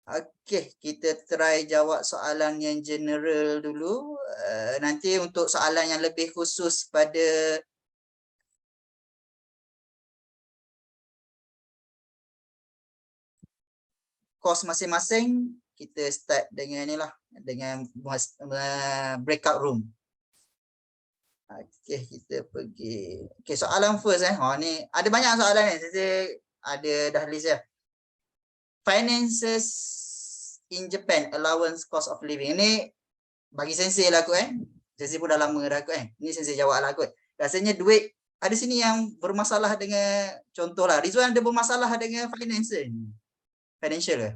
Okey, kita try jawab soalan yang general dulu. Nanti untuk soalan yang lebih khusus pada kos masing-masing, kita start dengan ni lah, dengan breakout room. Okey, kita pergi. Okey, soalan first ni ada banyak soalan ni. Saya ada dah list ya. Finances in Japan, allowance cost of living. Ini bagi sensei lah kot Sensei pun dah lama dah kot Ni sensei jawab lah kot. Rasanya duit ada sini yang bermasalah dengan, contohlah Rizwan ada bermasalah dengan financial ke?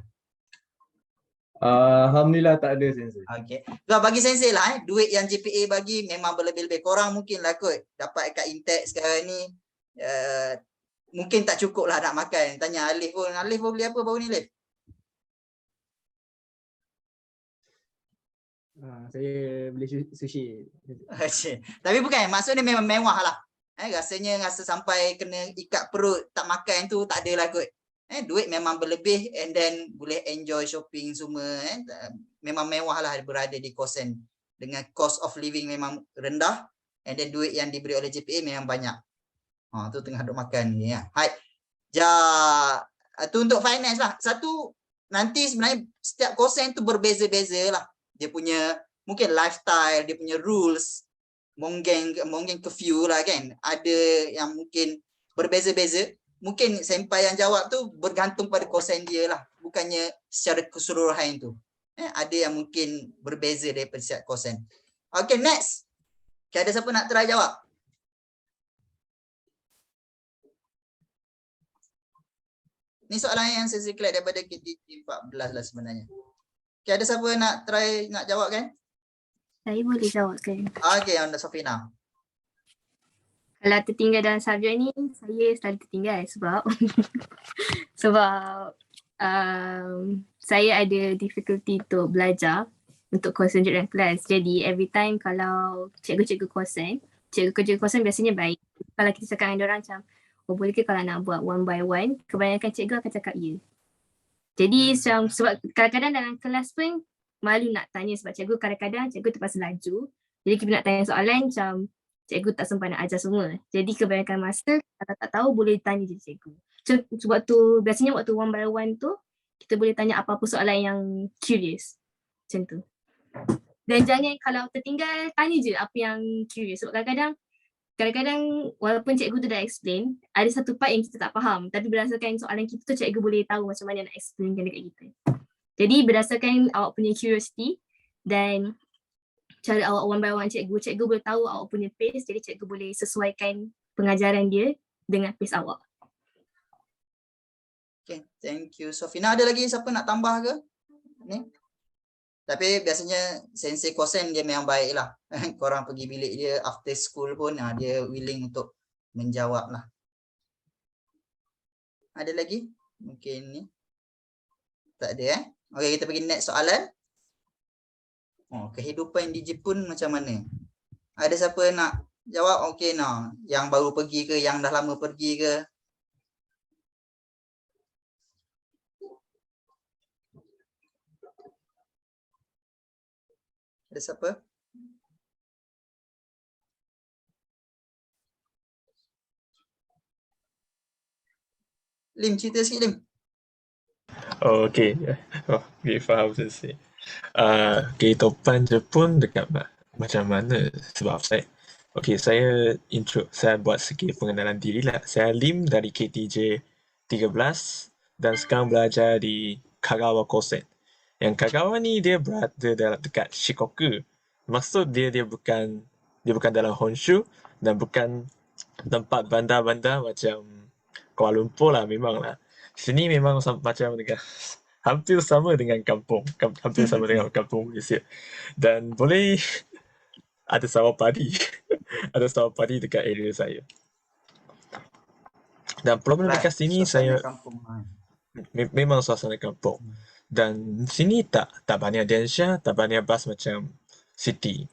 Alhamdulillah tak ada sensei. Okey. So, bagi sensei lah duit yang JPA bagi memang berlebih-lebih. Korang mungkin lah kot dapat kat Intex sekarang ni mungkin tak cukup lah nak makan. Tanya Alif pun. Alif pun beli apa baru ni Alif? Saya beli sushi. Tapi bukan, maksudnya memang mewah lah. Rasanya rasa sampai kena ikat perut tak makan tu tak adalah kot. Duit memang berlebih and then boleh enjoy shopping semua. Memang mewah lah berada di kosan. Dengan cost of living memang rendah and then duit yang diberi oleh JPA memang banyak. Tu tengah duk makan ni ya. Hai. Tu untuk finance lah. Satu, nanti sebenarnya setiap kosan tu berbeza-beza lah. Dia punya mungkin lifestyle, dia punya rules, mungkin curfew lah kan. Ada yang mungkin berbeza-beza. Mungkin senpai yang jawab tu bergantung pada kosan dia lah. Bukannya secara keseluruhan tu. Ada yang mungkin berbeza daripada setiap kosan. Okay, next. Okay, ada siapa nak try jawab? Ni soalan yang saya collect daripada KTT 14 lah sebenarnya. Okay, ada siapa nak try nak jawab kan? Saya boleh jawab kan? Okay, Anda Safina. Kalau tertinggal dalam subjek ni, saya selalu tertinggal sebab saya ada difficulty untuk belajar, untuk concentrate dalam kelas. Jadi every time kalau cikgu-cikgu kosan biasanya baik. Kalau kita cakap dengan diorang macam, boleh ke kalau nak buat one by one, kebanyakan cikgu akan cakap ya. Jadi sebab kadang-kadang dalam kelas pun malu nak tanya sebab cikgu kadang-kadang cikgu terpaksa laju. Jadi kita nak tanya soalan macam cikgu tak sempat nak ajar semua. Jadi kebanyakan masa kalau tak tahu boleh tanya je cikgu. So biasanya waktu one by one tu kita boleh tanya apa-apa soalan yang curious. Macam tu. Dan jangan kalau tertinggal tanya je apa yang curious. Sebab kadang-kadang walaupun cikgu tu dah explain, ada satu part yang kita tak faham. Tapi berdasarkan soalan kita tu cikgu boleh tahu macam mana nak explainkan dekat kita. Jadi berdasarkan awak punya curiosity dan cara awak one by one cikgu boleh tahu awak punya pace, jadi cikgu boleh sesuaikan pengajaran dia dengan pace awak. Okay, thank you Sofina. Ada lagi siapa nak tambah ke? Ni. Tapi biasanya sensei kosen dia memang baik lah. Korang pergi bilik dia after school pun dia willing untuk menjawab lah. Ada lagi? Mungkin ni. Tak ada Okay, kita pergi next soalan. Kehidupan di Jepun macam mana? Ada siapa nak jawab? Okay, yang baru pergi ke, yang dah lama pergi ke? Ada siapa? Lim, cerita sikit Lim. Okay. Faham sensei. Kehidupan Jepun dekat macam mana? Sebab saya buat sikit pengenalan diri lah. Saya Lim dari KTJ 13 dan sekarang belajar di Kagawa Kosen. Yang Kagawa ni dia berada dekat Shikoku. Maksud dia bukan dalam Honshu dan bukan tempat bandar-bandar macam Kuala Lumpur lah memang lah. Sini memang macam dengan hampir sama dengan kampung Malaysia. Dan boleh ada sawah padi. Ada sawah padi dekat area saya. Dan problem dekat sini saya memang suasana kampung. Dan sini tak banyak densya, tak banyak bas macam city.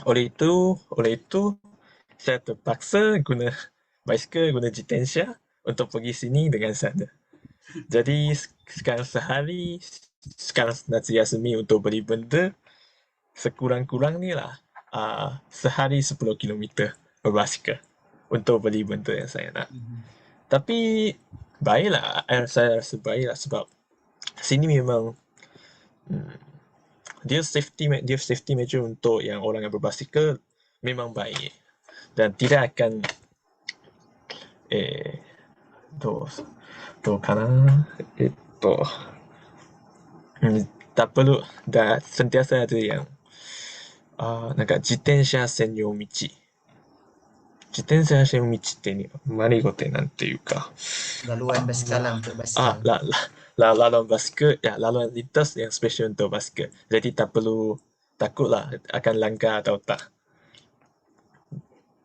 Oleh itu saya terpaksa guna basikal, guna jitensya untuk pergi sini dengan sana. Jadi sekarang sehari, sekarang nanti Yasmi untuk beli benda, sekurang-kurang ni lah, sehari 10 kilometer berbasikal untuk beli benda yang saya nak. Tapi baiklah, saya rasa baiklah sebab sini memang dia safety measure untuk yang orang yang berbasikal memang baik dan tidak akan eh どうかなtak perlu dah sentiasa ada yang なんか自転車専用道。自転車専用道って丸ごてなんていうか、 Laluan basikal lah untuk basikal. laluan basikal, ya laluan lintas yang special untuk basikal. Jadi tak perlu takutlah akan langgar atau tak.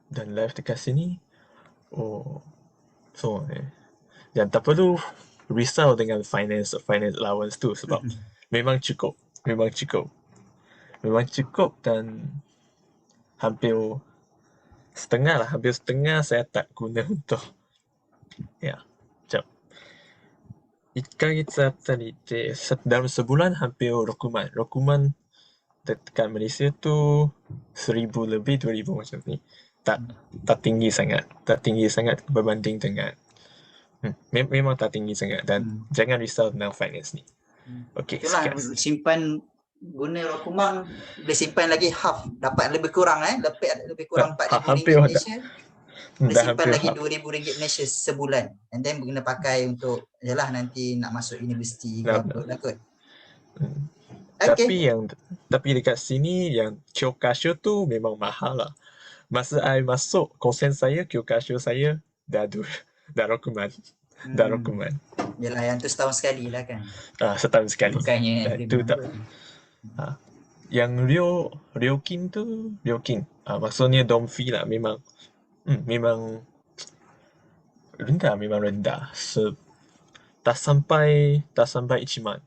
Dan live dekat sini, so yang tak perlu risau dengan finance allowance tu sebab memang cukup dan hampir setengah saya tak guna untuk jap 1ヶ月あたりで dalam sebulan hampir 6 万dekat Malaysia tu 1000 lebih 2000 macam ni, tak tinggi sangat berbanding dengan memang tak tinggi sangat dan jangan risau tentang finance ni. Okey, Itulah sekian. simpan guna Rokumang boleh simpan lagi half, dapat lebih kurang lebih kurang Hampir RM4,000 Malaysia. Boleh dah simpan hampir lagi RM2,000 Malaysia sebulan, and then guna pakai untuk yalah nanti nak masuk universiti ke apa lah kot. Okay. Tapi dekat sini yang Kyokasho tu memang mahal lah. Masa I masuk kosen saya, Kyokasho saya dah Rokuman. Yalah yang tu setahun sekali lah kan. Setahun sekali. Bukannya Tu tak. Yang Ryokin tu, maksudnya dorm fee lah memang rendah. Tak sampai 1 man.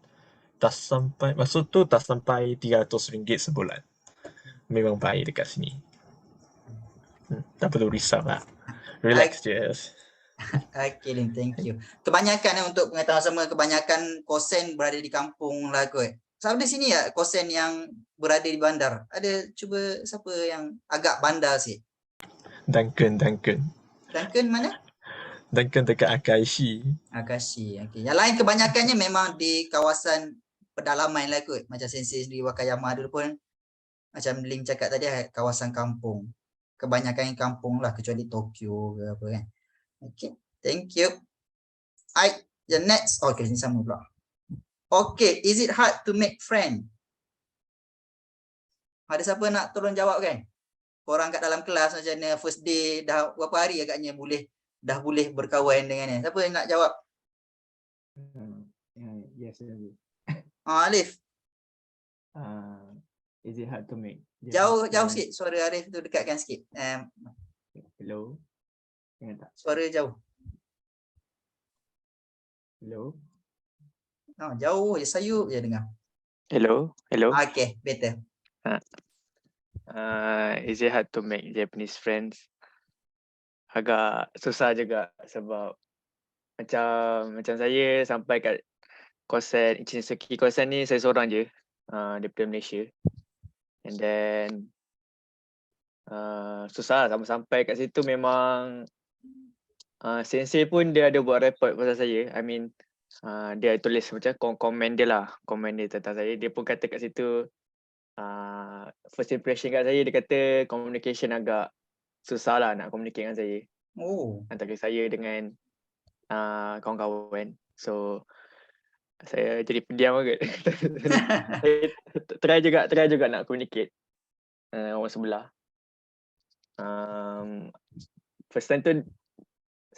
Maksud tu tak sampai RM300 sebulan. Memang baik dekat sini. Tak perlu risau lah. Relax je. Okay, Lin, thank you. Kebanyakan untuk pengetahuan sama, kebanyakan kosen berada di kampung lah kot. Sama di sini ya kosen yang berada di bandar. Ada cuba siapa yang agak bandar sih? Duncan mana? Duncan dekat Akashi. Okay. Yang lain kebanyakannya memang di kawasan pedalaman lah kot. Macam Sensei di Wakayama dulu pun macam Ling cakap tadi, kawasan kampung. Kebanyakan yang kampung lah, kecuali Tokyo ke apa kan. Okay, thank you. The next, okay, ini sama pula. Okay, is it hard to make friend? Ada siapa nak tolong jawab kan? Korang kat dalam kelas macam mana, first day dah berapa hari agaknya dah boleh berkawan dengan ni. Siapa yang nak jawab? Yes. Alif. Is it hard to make? Jauh sikit suara Arif tu, dekatkan sikit. Hello. Dengar tak? Suara jauh. Hello. Jauh je, sayup je dengar. Hello. Okay, better. Is it hard to make Japanese friends? Agak susah juga sebab macam saya sampai kat kosen Ichizuki kosen ni saya seorang je daripada Malaysia. And then susah sampai kat situ memang sensei pun dia ada buat report pasal saya. I mean dia tulis macam komen dia tentang saya. Dia pun kata kat situ first impression kat saya, dia kata communication agak susah lah nak communicate dengan saya. Antara saya dengan kawan-kawan. So saya jadi pendiam agak. Saya try juga nak communicate orang sebelah. First time tu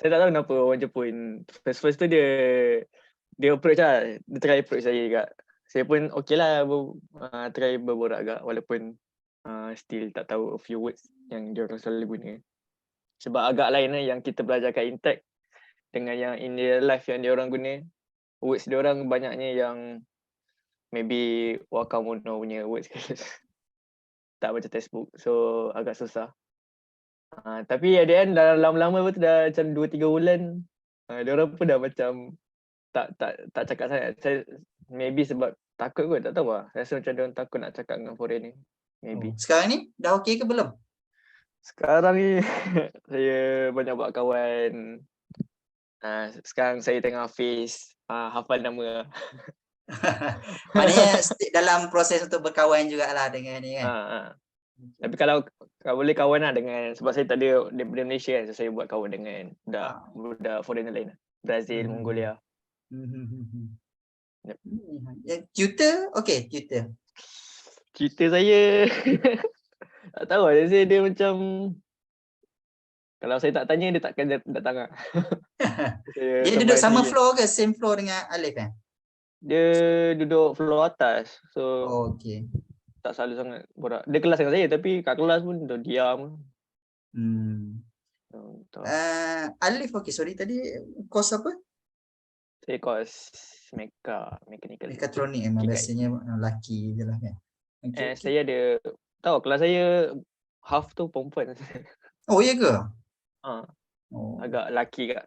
saya tak tahu kenapa orang Jepun first tu dia approach lah, dia try approach saya juga. Saya pun okey lah try berborak agak walaupun still tak tahu a few words yang dia orang selalu guna. Sebab agak lain lah yang kita belajar kat Intech dengan yang in real life yang dia orang guna. Words dia orang banyaknya yang maybe Wakamono punya words. Tak baca textbook, so agak susah. Tapi at the end dalam lama-lama tu dah macam 2-3 bulan, dia orang pun dah macam tak cakap sangat. Saya maybe sebab takut kot, tak tahu lah. Rasa macam dia takut nak cakap dengan foreigner. Maybe. Sekarang ni dah okey ke belum? Sekarang ni saya banyak buat kawan. Sekarang saya tengah face hafal nama. Maknanya dalam proses untuk berkawan jugalah dengan ni kan. Tapi kalau boleh kawan lah dengan, sebab saya tak ada daripada Malaysia kan, so saya buat kawan dengan budak foreigner lain lah. Brazil, Mongolia. Yep. Tutor, okey, tutor. Cerita saya tak tahu lah, dia macam kalau saya tak tanya dia takkan datang lah. Dia duduk sama floor ke? Same floor dengan Alif kan? Dia duduk floor atas. So Okey. tak selalu sangat borak. Dia kelas dengan saya tapi kat kelas pun dia diam. Alif, okey, sorry tadi kos apa? Saya kos mechanical. Mekatronik memang biasanya lelaki je lah kan. Okay. Saya ada tahu kelas saya half tu perempuan. Oh ya ke? Agak lelaki kat.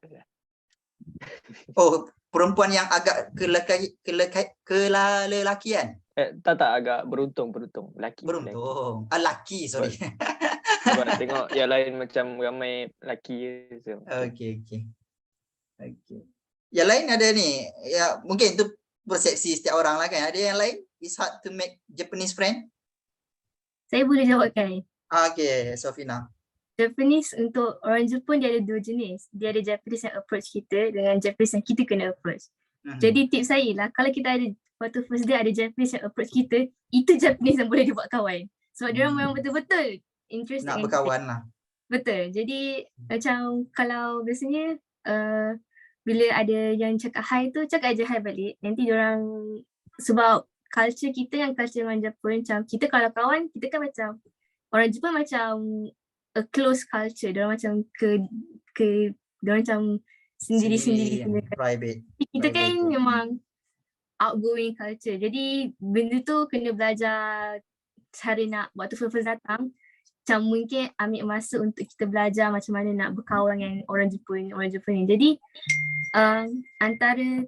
Oh, perempuan yang agak kelelakian. Tak agak beruntung lelaki. Beruntung. Lelaki, sorry. Sebab tengok yang lain macam ramai lelaki je. So. Okey. Yang lain ada ni, ya mungkin itu persepsi setiap orang lah kan. Ada yang lain? It's hard to make Japanese friend? Saya boleh jawabkan. Okey, Sofina. Japanese untuk orang Jepun dia ada dua jenis. Dia ada Japanese yang approach kita dengan Japanese yang kita kena approach. Jadi tips saya lah, kalau kita ada waktu first day ada Japanese yang approach kita, itu Japanese yang boleh dibuat kawan. Sebab dia orang memang betul-betul interested nak berkawan lah. Betul. Jadi macam kalau biasanya bila ada yang cakap hi tu, cakap aja hi balik. Nanti diorang, sebab culture kita yang culture orang Jepun, macam kita kalau kawan, kita kan macam orang Jepun macam a close culture. Diorang macam diorang macam sendiri-sendiri. Private. Kita kan memang outgoing culture. Jadi benda tu kena belajar cara nak waktu first datang. Macam mungkin ambil masa untuk kita belajar macam mana nak berkawan dengan orang Jepun ni. Jadi antara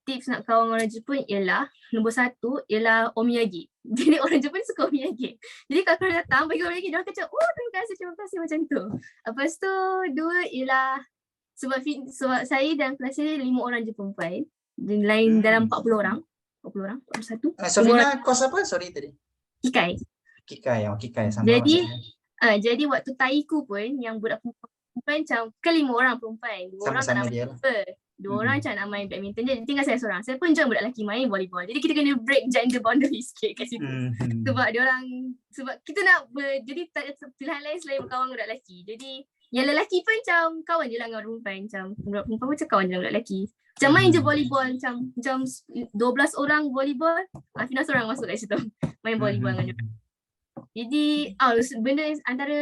tips nak kawan orang Jepun ialah nombor satu ialah omiyage. Jadi orang Jepun suka omiyage. Jadi kalau korang datang bagi omiyage, dia orang kata terima kasih macam tu. Lepas tu dua ialah sebab saya dan kelas saya 5 orang je perempuan. Lain dalam 40 orang. 41. Sofina kos apa? Sorry tadi. Kikai sama. Jadi waktu taiku pun yang budak perempuan macam ke 5 orang perempuan. 2 orang tak nak main apa. 2 orang macam nak main badminton je. Tinggal saya seorang. Saya pun join budak lelaki main volleyball. Jadi kita kena break gender boundary sikit kat situ. Sebab kita nak jadi tak ada pilihan lain selain berkawan budak lelaki. Jadi yang lelaki pun macam kawan je lah dengan orang perempuan. Macam budak perempuan pun macam kawan je dengan budak lelaki. Macam main je volleyball. Macam 12 orang volleyball. Afina seorang masuk kat situ. Main volleyball dengan dia. Jadi benda antara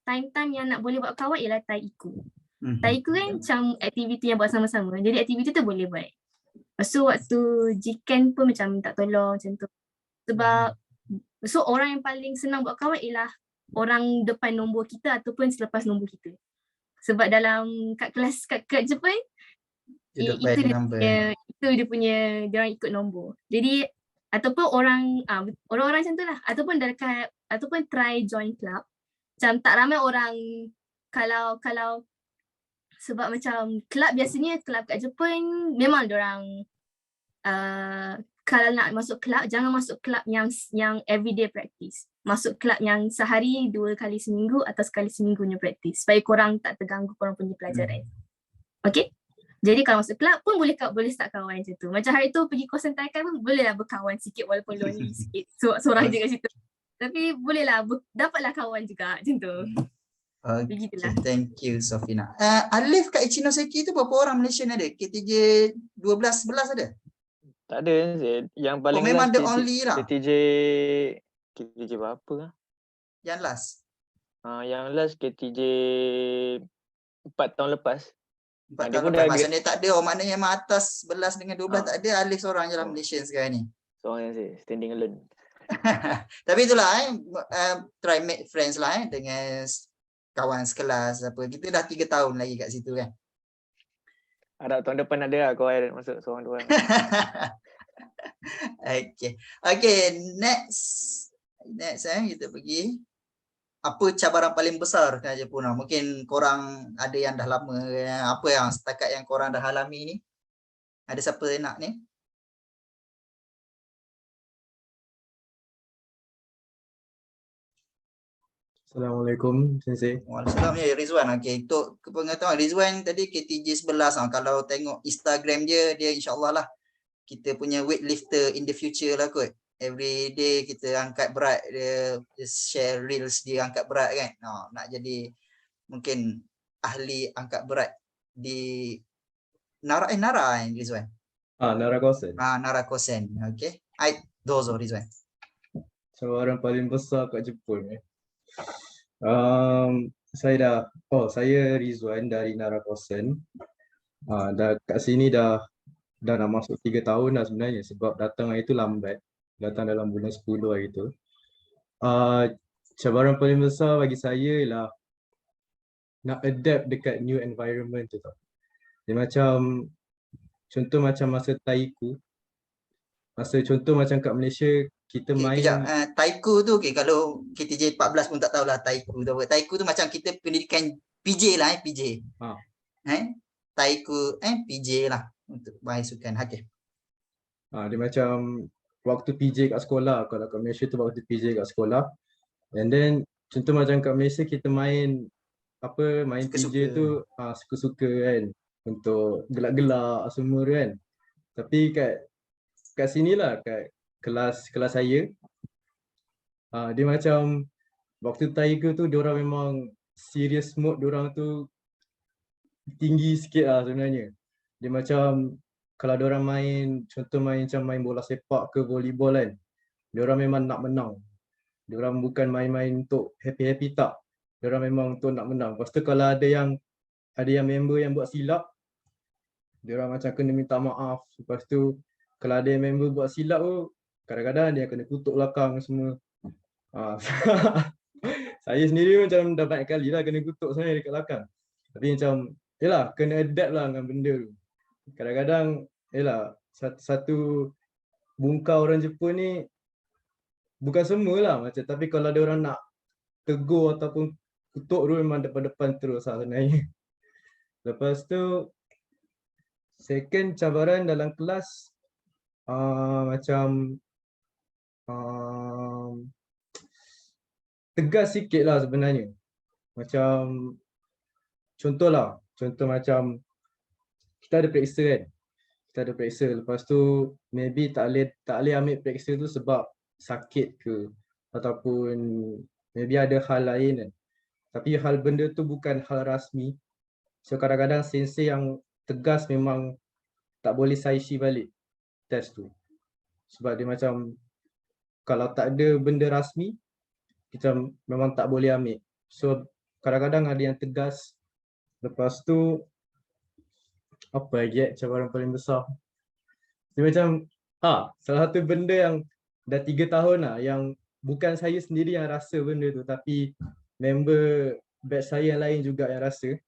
time-time yang nak boleh buat kawan ialah taiku. Taiku kan macam aktiviti yang buat sama-sama. Jadi aktiviti tu boleh buat. Lepas tu waktu jiken pun macam minta tolong macam tu. Sebab orang yang paling senang buat kawan ialah orang depan nombor kita ataupun selepas nombor kita. Sebab dalam kat kelas kat Jepun itu dia punya dia orang ikut nombor. Jadi ataupun orang-orang macam tu lah, ataupun try join club. Macam tak ramai orang kalau sebab macam club biasanya club kat Jepun memang diorang kalau nak masuk club jangan masuk club yang everyday practice. Masuk club yang sehari 2 kali seminggu atau sekali seminggu punya practice supaya korang tak terganggu korang punya pelajaran. Okay? Jadi kalau masuk club pun boleh start kawan macam tu. Macam hari tu pergi kosan taikan pun bolehlah berkawan sikit walaupun lonely sikit. Seorang je kat situ. Tapi bolehlah dapatlah kawan juga macam tu. Okay, thank you Sofina. Alif kat Ichinoseki tu berapa orang Malaysian ada? K3 12 11 ada? Tak ada. Yang paling memang the only lah. KTJ berapa lah? Yang last? Yang last KTJ 4 tahun lepas. 4 tahun lepas. Maksudnya tak ada. Maknanya yang atas 11 dengan 12 tak ada. Alif seorang je lah Malaysian sekarang ni. Seorang je. Standing alone. Tapi itulah try make friends lah dengan kawan sekelas apa. Kita dah 3 tahun lagi kat situ kan. Harap tahun depan ada lah korang masuk seorang dua. Okay. Okay, next kita pergi. Apa cabaran paling besar kena Jepun? Mungkin korang ada yang dah lama, apa yang setakat yang korang dah alami ni? Ada siapa yang nak ni? Assalamualaikum, Sensei. Waalaikumsalam ya Rizwan. Okey, untuk pengetahuan Rizwan tadi KTJ 11 kalau tengok Instagram dia insya-Allah lah kita punya weightlifter in the future lah kot. Every day kita angkat berat, dia share reels dia angkat berat kan. Nak jadi mungkin ahli angkat berat di Nara Rizwan. Narakosen. Narakosen. Okey. Ai dozo Rizwan. Cabaran paling besar kat Jepun. Saya Rizwan dari Narakosen. Dah kat sini dah nak masuk 3 tahun dah sebenarnya, sebab datang hari tu lambat. Datang dalam bulan 10 hari tu. Cabaran paling besar bagi saya ialah nak adapt dekat new environment tu tau. Dia macam, contoh macam masa Taiku. Contoh macam kat Malaysia, kita main. Kejap, Taiku tu kalau KTJ 14 pun tak tahulah Taiku tu apa. Taiku tu macam kita pendidikan PJ lah PJ. Taiku PJ lah untuk bahas sukan. Okey. Dia macam waktu PJ kat sekolah. Kalau kat Malaysia tu waktu PJ kat sekolah. And then contoh macam kat Malaysia kita main Suka-suka. PJ tu suka-suka kan, untuk gelak-gelak semua kan. Tapi kat sini lah, kat kelas saya, dia macam waktu Tiger tu diorang memang serious mode, diorang tu tinggi sikit lah sebenarnya. Dia macam kalau diorang main, contoh macam main bola sepak ke volleyball kan, diorang memang nak menang. Diorang bukan main-main untuk happy-happy tak. Diorang memang untuk nak menang. Lepas tu kalau ada yang member yang buat silap, diorang macam kena minta maaf. Lepas tu kalau ada yang member buat silap tu, kadang-kadang dia kena kutuk belakang semua. Saya sendiri macam dah banyak kali lah kena kutuk sebenarnya dekat belakang. Tapi macam, yelah, kena adapt lah dengan benda tu. Kadang-kadang, yelah, satu bungkau orang Jepun ni, bukan semua lah macam, tapi kalau ada orang nak tegur ataupun kutuk tu memang depan-depan terus lah sebenarnya. Lepas tu, second cabaran dalam kelas, macam tegas sikit lah sebenarnya. Macam contoh macam kita ada periksa kan. Kita ada periksa, lepas tu maybe tak boleh ambil periksa tu sebab sakit ke, ataupun maybe ada hal lain kan. Tapi benda tu bukan hal rasmi. So kadang-kadang sensei yang tegas memang tak boleh saishi balik test tu. Sebab dia macam kalau tak ada benda rasmi, kita memang tak boleh ambil. So kadang-kadang ada yang tegas. Lepas tu apa lagi cabaran paling besar? Dia macam salah satu benda yang dah 3 tahun lah, yang bukan saya sendiri yang rasa benda tu, tapi member batch saya yang lain juga yang rasa.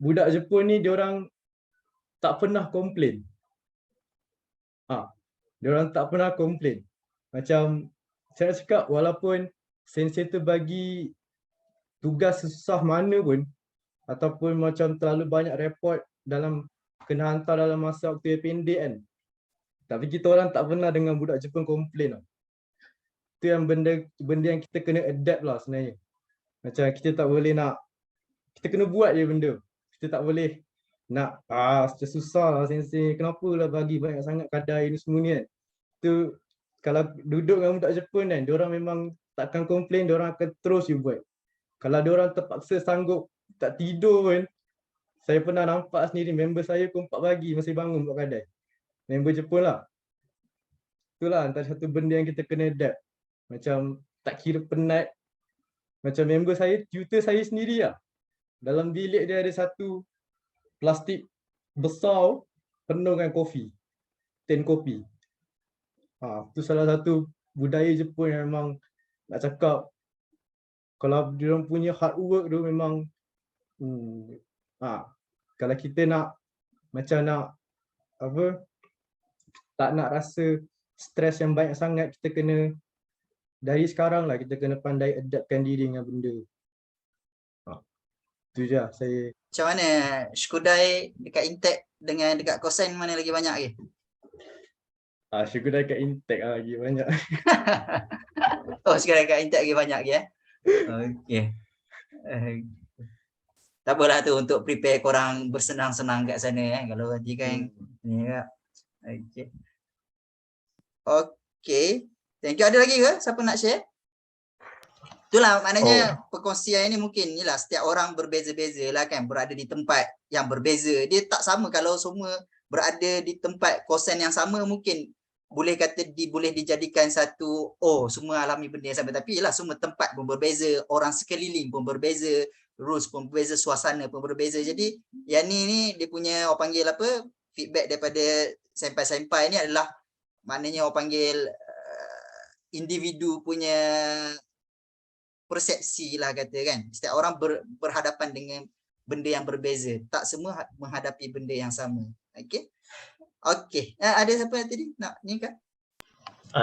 Budak Jepun ni diorang tak pernah komplain. Diorang tak pernah komplain. Macam saya cakap, walaupun sensei tu bagi tugas susah mana pun, ataupun macam terlalu banyak report kena hantar dalam masa waktu yang pendek kan, tapi kita orang tak pernah dengan budak Jepun komplain lah. Itu yang benda yang kita kena adapt lah sebenarnya. Macam kita tak boleh kita kena buat je benda. Kita tak boleh nak susah lah sensei, kenapa lah bagi banyak sangat kadar ini semua ni kan. Tu kalau duduk dengan budak Jepun kan, diorang memang takkan komplain, diorang akan terus je buat. Kalau diorang terpaksa sanggup tak tidur pun, saya pernah nampak sendiri member saya pukul 4 pagi masih bangun buat kadar. Member Jepun lah. Itulah antara satu benda yang kita kena adapt. Macam tak kira penat. Macam member saya, tutor saya sendiri lah. Dalam bilik dia ada satu plastik besar penuh dengan kopi. Tin kopi. Itu salah satu budaya Jepun yang memang nak cakap, kalau dia punya hard work tu memang kalau kita nak macam nak apa, tak nak rasa stres yang banyak sangat, kita kena dari sekarang lah kita kena pandai adaptkan diri dengan benda. Itu je lah saya. Macam mana Skudai dekat Intek dengan dekat Kosen mana lagi banyak lagi? Syukur dah kat Intek lah lagi banyak. Oh, sekarang dekat Intek lagi banyak lagi Okey. Tak apalah tu untuk prepare korang bersenang-senang kat sana kalau nanti kan ni kak. Okey. Okey. Thank you. Ada lagi ke siapa nak share? Itulah maknanya perkongsian ini mungkin inilah setiap orang berbeza-beza lah kan, berada di tempat yang berbeza. Dia tak sama kalau semua berada di tempat kosan yang sama, mungkin boleh kata boleh dijadikan satu semua alami benda yang sama, tapi ialah semua tempat pun berbeza, orang sekeliling pun berbeza, rules pun berbeza, suasana pun berbeza. Jadi yang ni dia punya orang panggil apa, feedback daripada senpai-senpai ni adalah maknanya orang panggil individu punya persepsi lah kata kan. Setiap orang berhadapan dengan benda yang berbeza. Tak semua menghadapi benda yang sama. Okey. Okey. Ada siapa tadi nak ni kan?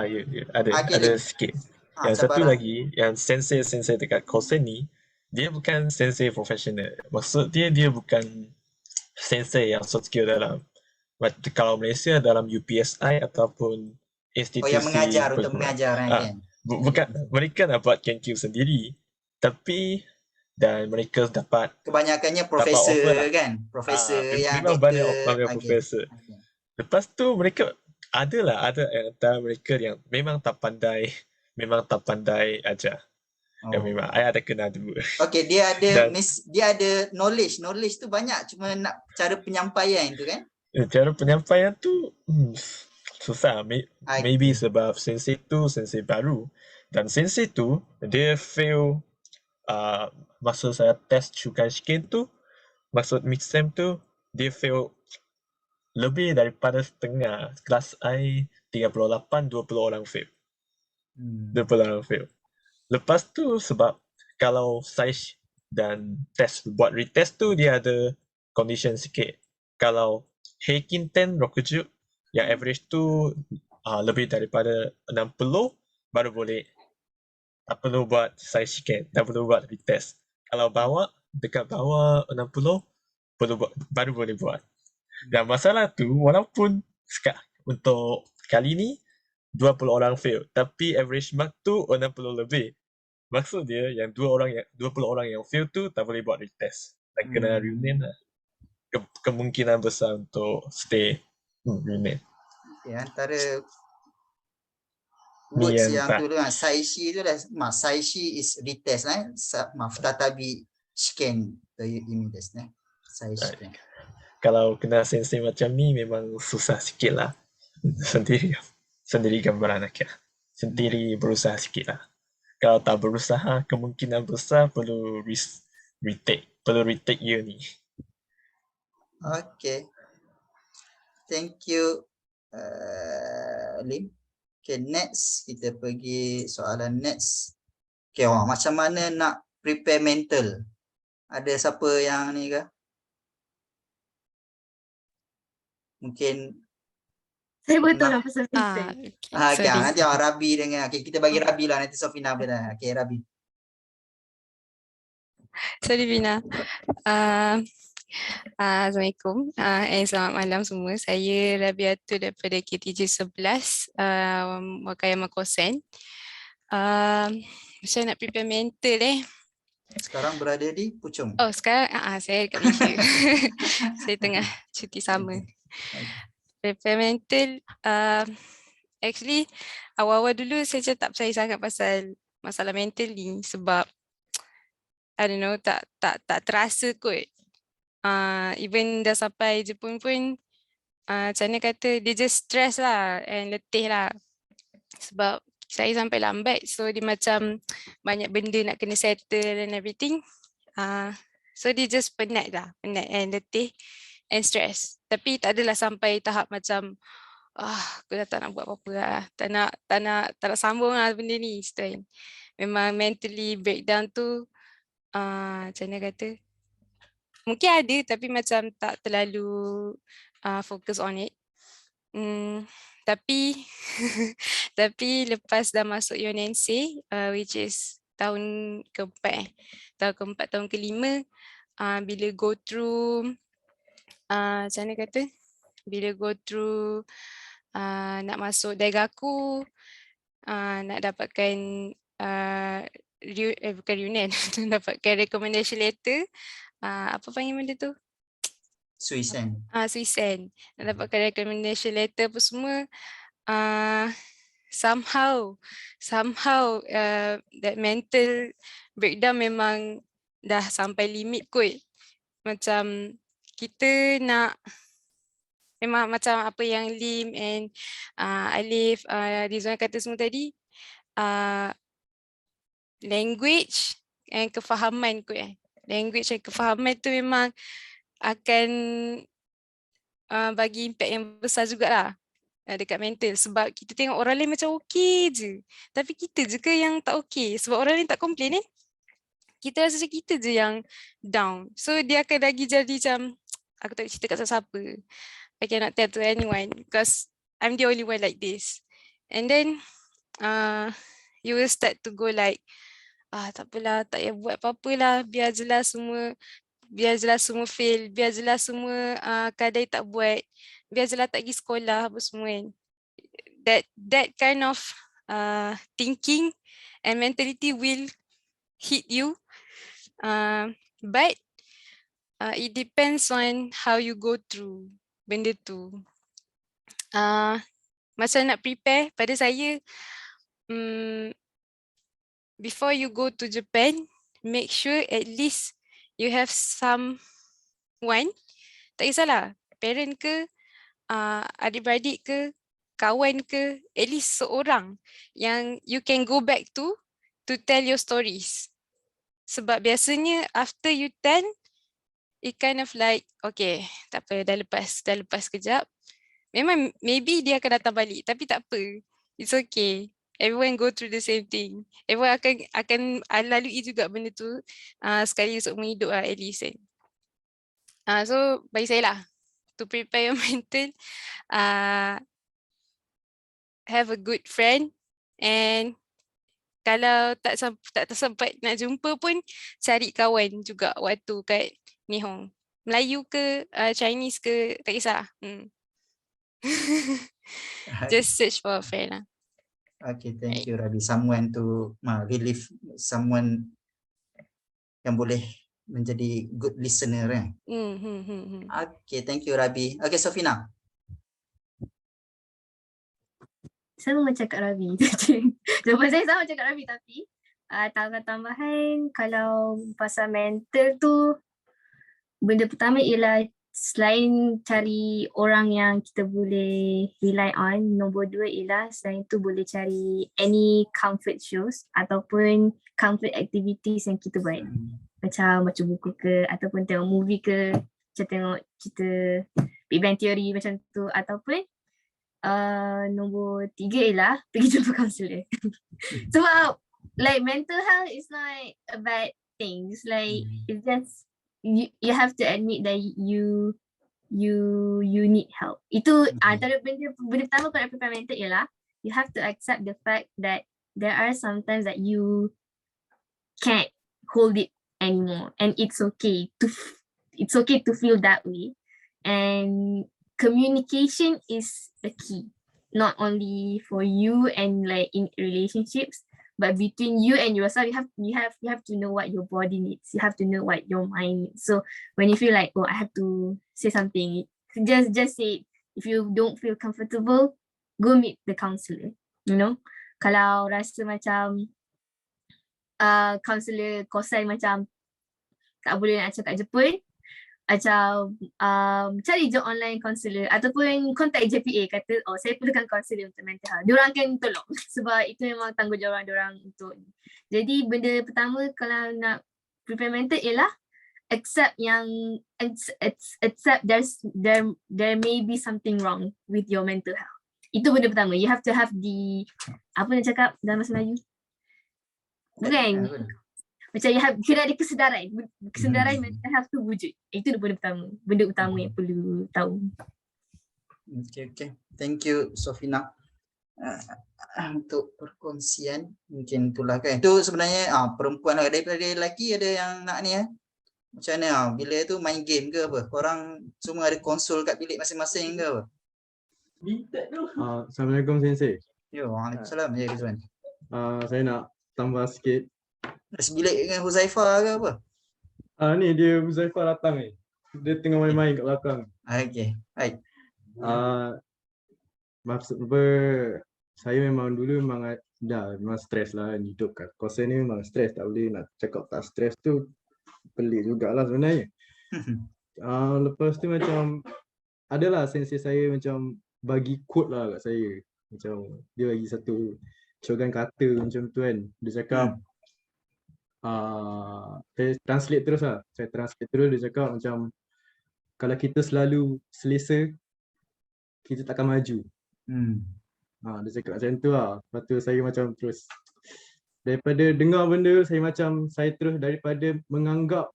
Ya, ada sikit. Yang satu lagi, yang sensei dekat kosen ni, dia bukan sensei profesional. Maksud dia bukan sensei yang soft skill dalam, kalau Malaysia dalam UPSI ataupun institusi yang mengajar untuk mengajar kan. Bukan, mereka nak buat KenQ sendiri, tapi dan mereka dapat kebanyakannya profesor kan, profesor yang memang banyak profesor. Lepas tu mereka ada antara mereka yang memang tak pandai ajar. Yang memang I ada kenal dulu. Okey, dia ada knowledge tu banyak, cuma nak cara penyampaian tu kan. Cara penyampaian tu susah. Maybe sebab sensei tu sensei baru, dan sensei tu dia fail masa saya test Shukai Shiken tu, maksud mid-sem tu dia fail lebih daripada setengah. Kelas I 38, 20 orang fail. 20 orang fail. Lepas tu sebab kalau Saish dan buat retest tu dia ada condition sikit. Kalau Heikin 10, Rokuju yang average tu lebih daripada 60 baru boleh. Tak perlu buat Saish Shiken, tak perlu buat retest. Kalau dekat bawah 60 baru boleh buat. Dan masalah tu walaupun untuk kali ni 20 orang fail, tapi average mark tu 60 lebih. Maksud dia yang 20 orang yang fail tu tak boleh buat retest. Dan kena rename lah. Kemungkinan besar untuk stay rename. Antara words yang tu lah, Saishi tu lah, Saishi is retest lah, Futatabi Shiken toいう意味ですね. Saishi. Kalau kena sensei macam ni memang susah sikit lah. Sendiri gambaran aja. Sendiri berusaha sikit lah. Kalau tak berusaha, kemungkinan besar perlu retake year ni. Okay. Thank you, Lim. Okay, next. Kita pergi soalan next. Okay, macam mana nak prepare mental? Ada siapa yang ni ke? Mungkin saya betul lah pasal mental. Okay, nanti Rabi dengan kita bagi Rabi lah, nanti Sofina boleh. Okay, Rabi. Sorry Bina. Assalamualaikum. Selamat malam semua. Saya Rabiatul daripada KTJ 11, Wakayama Kosen. Saya nak prepare mental Sekarang berada di Puchong. Oh, sekarang saya dekat Malaysia. Saya tengah cuti sama. Prepare mental, actually awal-awal dulu saya macam tak percaya sangat pasal masalah mental ni, sebab I don't know, tak terasa kot. Even dah sampai Jepun pun macam mana kata, dia just stress lah and letih lah. Sebab saya sampai lambat, so dia macam banyak benda nak kena settle and everything. So dia just penat and letih and stress. Tapi tak adalah sampai tahap macam aku dah tak nak buat apa-apa lah. Tak nak sambung lah benda ni. Memang mentally breakdown tu macam mana kata, mungkin ada tapi macam tak terlalu focus on it. Tapi tapi lepas dah masuk UNNC, which is tahun keempat, tahun kelima, bila go through macam mana kata, bila go through nak masuk Daigaku, nak dapatkan bukan reunion, dapatkan recommendation letter, apa panggil benda tu? Suisen. Suisen. Nak dapatkan recommendation letter apa semua, somehow that mental breakdown memang dah sampai limit kot. Macam kita nak, memang macam apa yang Lim and Alif, Rizwan kata semua tadi, language and kefahaman kot language and kefahaman tu memang akan bagi impact yang besar jugalah dekat mental, sebab kita tengok orang lain macam okey je tapi kita je ke yang tak okey, sebab orang lain tak complain kita rasa macam kita je yang down, so dia akan lagi jadi macam aku tak cerita kat siapa-siapa, I cannot tell to anyone because I'm the only one like this. And then you will start to go like, tak apalah, tak payah buat apa-apa lah, biar jelas semua fail, biar jelas semua kadai tak buat, biar jelas tak pergi sekolah apa semua kan. That kind of thinking and mentality will hit you, but it depends on how you go through benda tu. Macam nak prepare pada saya, before you go to Japan, make sure at least you have someone, tak kisahlah, parent ke, adik-beradik ke, kawan ke, at least seorang yang you can go back to tell your stories. Sebab biasanya after you tell, it kind of like, okay, tak apa, dah lepas kejap. Memang maybe dia akan datang balik, tapi tak apa, it's okay. Everyone go through the same thing. Everyone akan lalui juga benda tu sekali seumur hidup lah, at least kan. So bagi saya lah, to prepare your mental, have a good friend, and kalau tak sempat nak jumpa pun, cari kawan juga waktu kat Nihon. Melayu ke, Chinese ke, tak kisah. Just search for a friend lah. Okay, thank you Rabi. Someone to relieve someone yang boleh menjadi good listener kan. Okay, thank you Rabi. Okay, Sofina. Sama macam Kak Rabi. Jawapan saya sama macam Kak Rabi, tapi tambahan kalau pasal mental tu, benda pertama ialah selain cari orang yang kita boleh rely on, nombor dua ialah selain tu boleh cari any comfort shows ataupun comfort activities yang kita buat. Macam baca buku ke, ataupun tengok movie ke, macam tengok cerita Big Bang Theory macam tu, ataupun nombor tiga ialah pergi jumpa kaunselor. Sebab like mental health is not a bad thing. It's like it's just you have to admit that you need help. Itu antara benda pertama kalau prepare mental ialah you have to accept the fact that there are sometimes that you can't hold it anymore, and it's okay to feel that way. And communication is the key, not only for you and like in relationships, but between you and yourself. You have to know what your body needs. You have to know what your mind needs. So when you feel like, oh, I have to say something, just say it. If you don't feel comfortable, go meet the counselor. You know, kalau rasa macam counselor kosan macam tak boleh nak cakap Jepun, macam cari je online counselor ataupun contact JPA, kata saya perlukan counselor untuk mental health. Diorang akan tolong sebab itu memang tanggungjawab diorang untuk. Jadi benda pertama kalau nak prepare mental ialah accept there may be something wrong with your mental health. Itu benda pertama. You have to have the, apa nak cakap dalam bahasa Melayu? Bukan. Macam kena ada kesedaran. Kesedaran mental health tu wujud. Itu benda pertama. Benda utama yang perlu tahu. Okay. Thank you Sofina untuk perkongsian. Mungkin itulah kan. Itu sebenarnya perempuan lah, daripada lelaki ada yang nak ni macam mana bila tu main game ke apa? Korang semua ada konsol kat bilik masing-masing ke apa? Assalamualaikum Sensei. Yo, waalaikumsalam. Ya, Rizwan. Saya nak tambah sikit. Sebilik dengan Huzaifah ke apa? Ni dia Huzaifah datang ni. Dia tengah main-main kat belakang. Okay, baik. Maksud saya memang dulu memang memang stres lah hidup kat kosan ni, memang stres, tak boleh nak cakap tak stres tu pelik jugalah sebenarnya. Lepas tu macam adalah sensei saya macam bagi quote lah kat saya, macam dia bagi satu cogan kata macam tu kan. Dia cakap saya translate terus lah, dia cakap macam kalau kita selalu selesa, kita takkan maju. Dia cakap macam tu lah. Lepas tu saya macam terus daripada dengar benda saya terus daripada menganggap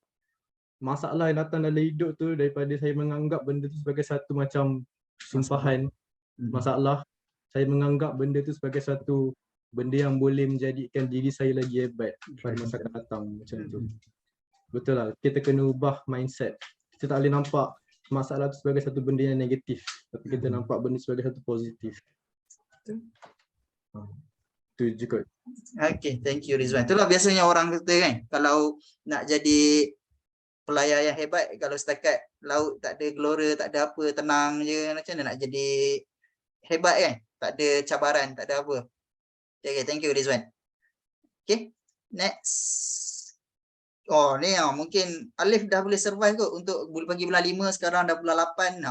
masalah yang datang dalam hidup tu, daripada saya menganggap benda tu sebagai satu macam sumpahan masalah, saya menganggap benda tu sebagai satu benda yang boleh menjadikan diri saya lagi hebat pada masa akan datang macam tu. Betul lah, kita kena ubah mindset. Kita tak boleh nampak masalah tu sebagai satu benda yang negatif, tapi kita nampak benda sebagai satu positif. Tu je kot. Okay, thank you Rizwan. Itulah biasanya orang kata kan, kalau nak jadi pelayar yang hebat, kalau setakat laut tak ada gelora, tak ada apa, tenang je, macam mana nak jadi hebat kan? Tak ada cabaran, tak ada apa. Okay, thank you Rizwan. Okay, next. Oh ni mungkin Alif dah boleh survive kot untuk pergi bulan 5, sekarang dah bulan 8.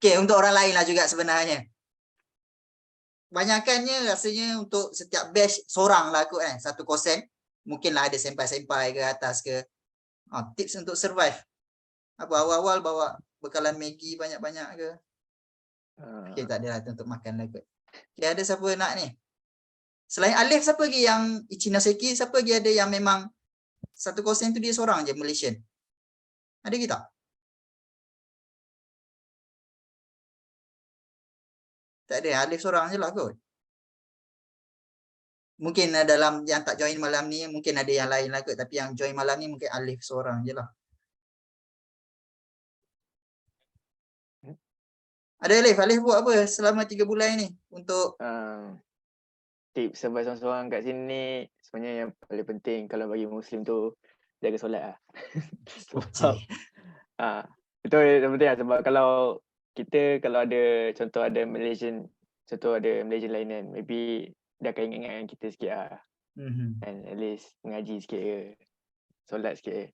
Okay, untuk orang lain lah juga sebenarnya. Banyakannya rasanya untuk setiap batch seorang lah kot satu kosen. Mungkinlah ada senpai-senpai ke atas ke. Tips untuk survive. Apa awal-awal bawa bekalan Maggi banyak-banyak ke? Okay, tak ada lah untuk makan lah kot. Okay, ada siapa nak ni? Selain Alif, siapa lagi yang Ichinoseki, siapa lagi ada yang memang satu kosen tu dia seorang je Malaysian? Ada kita? Tak ada, Alif seorang je lah kot. Mungkin dalam yang tak join malam ni, mungkin ada yang lain lah kot. Tapi yang join malam ni mungkin Alif seorang je lah. Ada Alif buat apa selama 3 bulan ni untuk tips survive seorang-seorang kat sini, sebenarnya yang paling penting kalau bagi Muslim tu jaga solat lah. Sebab betul, yang penting lah. Sebab kalau ada contoh ada Malaysian lain kan, maybe dia akan ingatkan kita sikit lah. And at least mengaji sikit ke, solat sikit ke.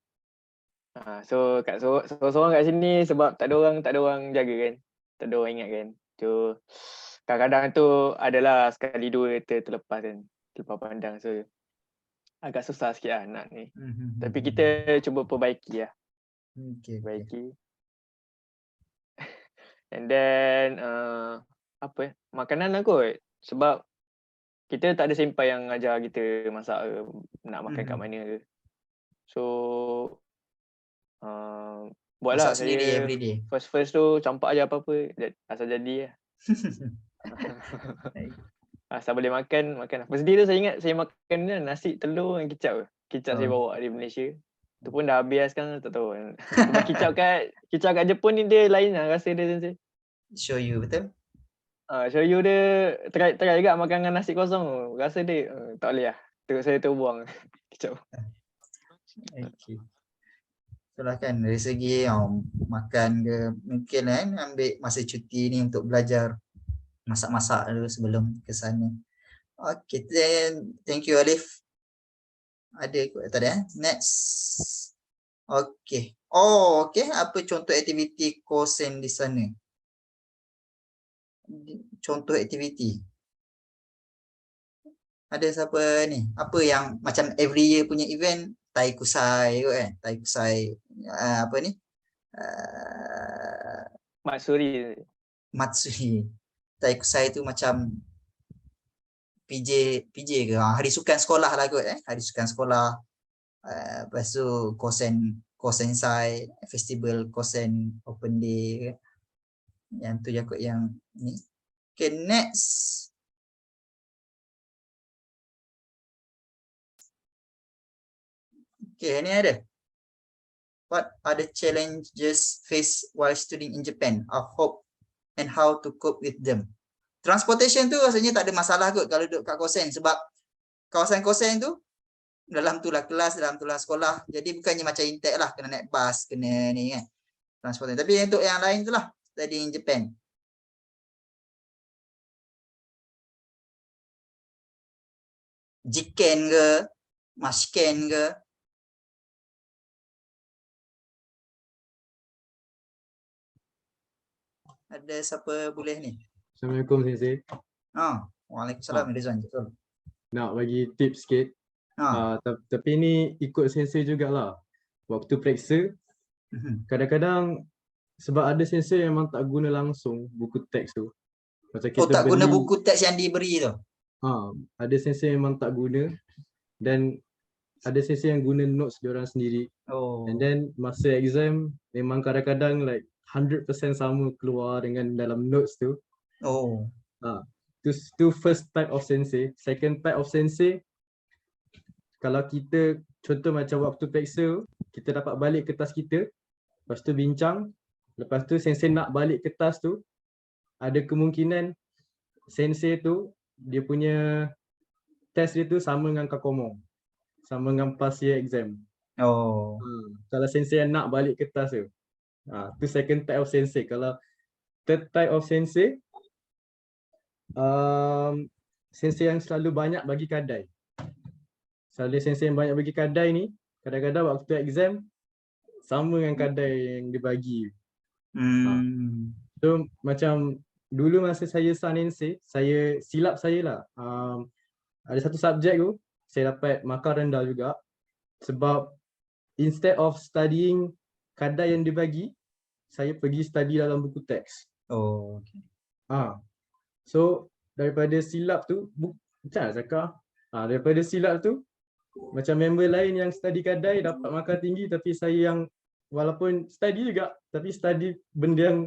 So kat seorang kat sini sebab tak ada orang jaga kan, tak ada orang ingat kan. So kadang-kadang tu adalah sekali dua terlepas kan, terlepas pandang. So agak susah sikit lah nak ni. Tapi kita cuba perbaiki lah. Perbaiki. And then makanan lah kot. Sebab kita tak ada senpai yang ajar kita masak ke, nak makan kat mana ke. So buatlah masak sendiri saya everyday. First tu campak je apa-apa asal jadi lah. Asal boleh makan. First day tu saya ingat saya makan nasi telur dengan kicap. Kicap saya bawa dari Malaysia. Tu pun dah habis sekarang, tak tahu. Sebab kicap kat Jepun ni dia lain lah rasa dia sensei. Show you betul? Shoyu dia try juga makan dengan nasi kosong. Rasa dia tak boleh lah. Terus saya terbuang kicap. Okay. Itulah kan dari segi makan ke, mungkin kan ambil masa cuti ni untuk belajar masak-masak dulu sebelum ke sana. Okay, then thank you Alif. Ada kot tadi next. Okay. Okay, apa contoh aktiviti kosen di sana? Contoh aktiviti. Ada siapa ni? Apa yang macam every year punya event, Taikusai kot kan? Taikusai apa ni? Matsuri. Taikusai tu macam PJ ke? Hari sukan sekolah lah kot Hari sukan sekolah. Lepas tu kosen side, festival kosen open day. Yang tu je kot yang ni. Okay, next. Okay, ni ada. What are the challenges faced while studying in Japan? I hope and how to cope with them. Transportation tu rasanya tak ada masalah kot kalau duduk kat kosen sebab kawasan kosen tu dalam tu lah kelas, dalam tu lah sekolah. Jadi bukannya macam Intek lah, kena naik bas, kena ni kan. Transportation. Tapi untuk yang lain tu lah, study in Japan. Jiken ke, Mashken ke. Ada siapa boleh ni? Assalamualaikum Sensei. Waalaikumsalam Rizwan. Nak bagi tips sikit. Ha. Tapi ni ikut Sensei jugalah. Waktu periksa, kadang-kadang sebab ada Sensei memang tak guna langsung buku teks tu. Macam kita tak guna beli, buku teks yang diberi tu? ada Sensei memang tak guna dan ada Sensei yang guna notes diorang sendiri. And then masa exam memang kadang-kadang like 100% sama keluar dengan dalam notes tu. Tu first type of Sensei. Second type of Sensei, kalau kita contoh macam waktu periksa, kita dapat balik kertas kita, lepas tu bincang, lepas tu Sensei nak balik kertas tu, ada kemungkinan Sensei tu dia punya test dia tu sama dengan Kakomong, sama dengan past year exam. Kalau Sensei yang nak balik kertas tu, tu second type of Sensei. Kalau third type of Sensei, Sensei yang selalu banyak bagi kadai. Selalu Sensei yang banyak bagi kadai ni, kadang-kadang waktu exam sama dengan kadai yang dibagi. So macam dulu masa saya Sanense, saya silap saya lah. Ada satu subjek tu saya dapat markah rendah juga sebab instead of studying kadai yang dibagi, saya pergi study dalam buku teks. So daripada silap tu, macam mana cakap? Daripada silap tu, macam member lain yang study kadai dapat markah tinggi, tapi saya yang walaupun study juga, tapi study benda yang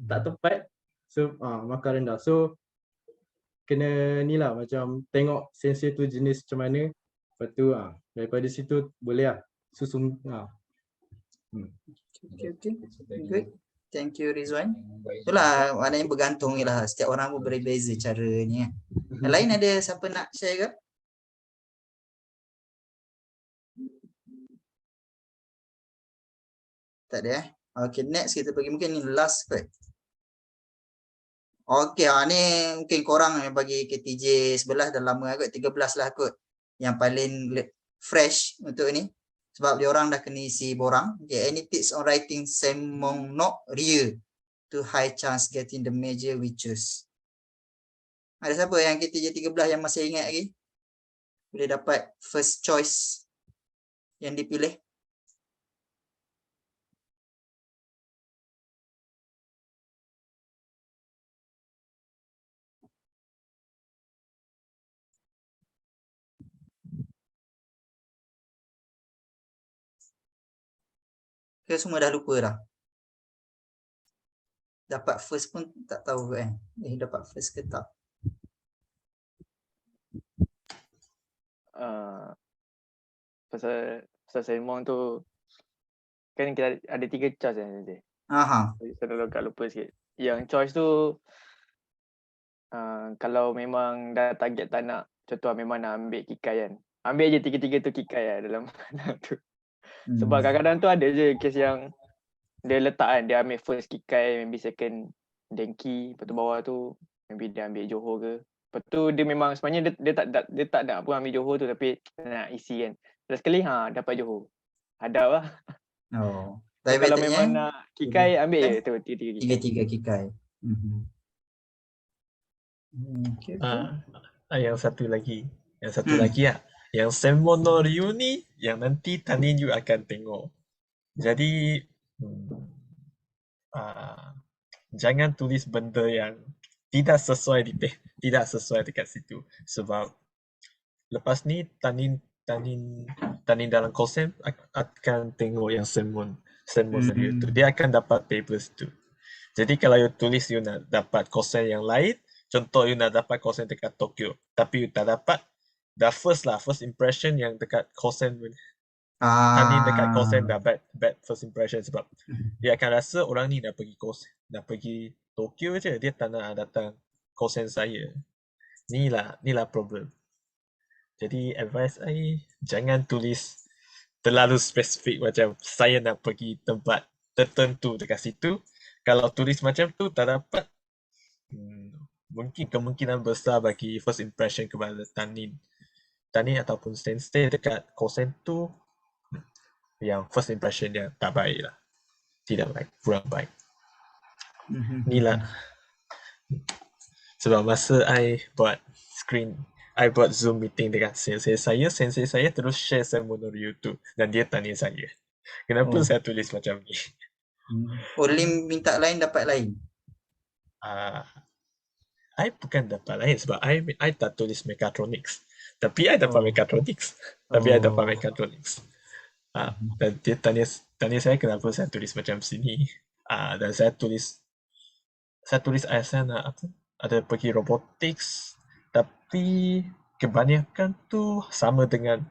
tak tepat, so markah rendah. So kena ni lah, macam tengok Sensei tu jenis macam mana, lepas tu daripada situ boleh lah susun. Okay. Good. Thank you Rizwan. Itulah maknanya bergantung lah. Setiap orang pun berbeza caranya. Yang lain ada siapa nak share ke? Tak ada Okay, next kita pergi mungkin ni last kot. Okay, ni mungkin korang yang bagi KTJ 11 dah lama kot, 13 lah kot. Yang paling fresh untuk ni. Sebab dia orang dah kena isi borang. Okay, any tips on writing Semmong no Ryu to high chance getting the major we choose? Ada siapa yang KTJ 13 yang masih ingat lagi? Boleh dapat first choice yang dipilih? Ke semua dah lupa dah? Dapat first pun tak tahu kan? Dapat first ke tak? Pasal Semmong tu kan kita ada 3 choice kan nanti. Saya agak lupa sikit. Yang choice tu kalau memang dah target tak nak, contoh memang nak ambil kikai kan, ambil je 3-3 tu kikai lah dalam tu. Sebab kadang-kadang tu ada je kes yang dia letak kan, dia ambil first kikai, maybe second Denki, lepas tu bawah tu maybe dia ambil Johor ke. Lepas tu dia memang sebenarnya dia tak nak pun ambil Johor tu, tapi nak isi kan. Last sekali dapat Johor. Hadap lah. So, kalau memang nak kikai, ambil je tu 3-3 kikai. Yang satu lagi lah. Yang Semmong no Ryu ni yang nanti Tanin you akan tengok. Jadi jangan tulis benda yang tidak sesuai dekat situ, sebab lepas ni Tanin Tanin dalam kosen akan tengok yang sermon dari YouTube. Dia akan dapat papers tu. Jadi kalau you tulis you nak dapat kosen yang lain, contoh you nak dapat kosen dekat Tokyo, tapi you tak dapat, dah first impression yang dekat kosen Tanin dekat kosen dah bad first impression sebab dia akan rasa orang ni dah pergi Tokyo je, dia tak nak datang kosen saya. Ni lah problem. Jadi advice I, jangan tulis terlalu spesifik macam saya nak pergi tempat tertentu dekat situ. Kalau tulis macam tu tak dapat, mungkin kemungkinan besar bagi first impression kepada Tanin ataupun sensei dekat kosen tu, yang first impression dia tak baik lah. Tidak baik, kurang baik. Inilah. Sebab masa I buat Zoom meeting dengan sensei saya terus share sermon dari YouTube dan dia tanya saya, kenapa saya tulis macam ni? Lim minta lain dapat lain. I bukan dapat lain sebab I tak tulis mechatronics. Tapi I dapat mechatronics. Dan dia tanya saya kenapa saya tulis macam sini. Dan saya tulis saya nak ada pergi robotics, tapi kebanyakan tu sama dengan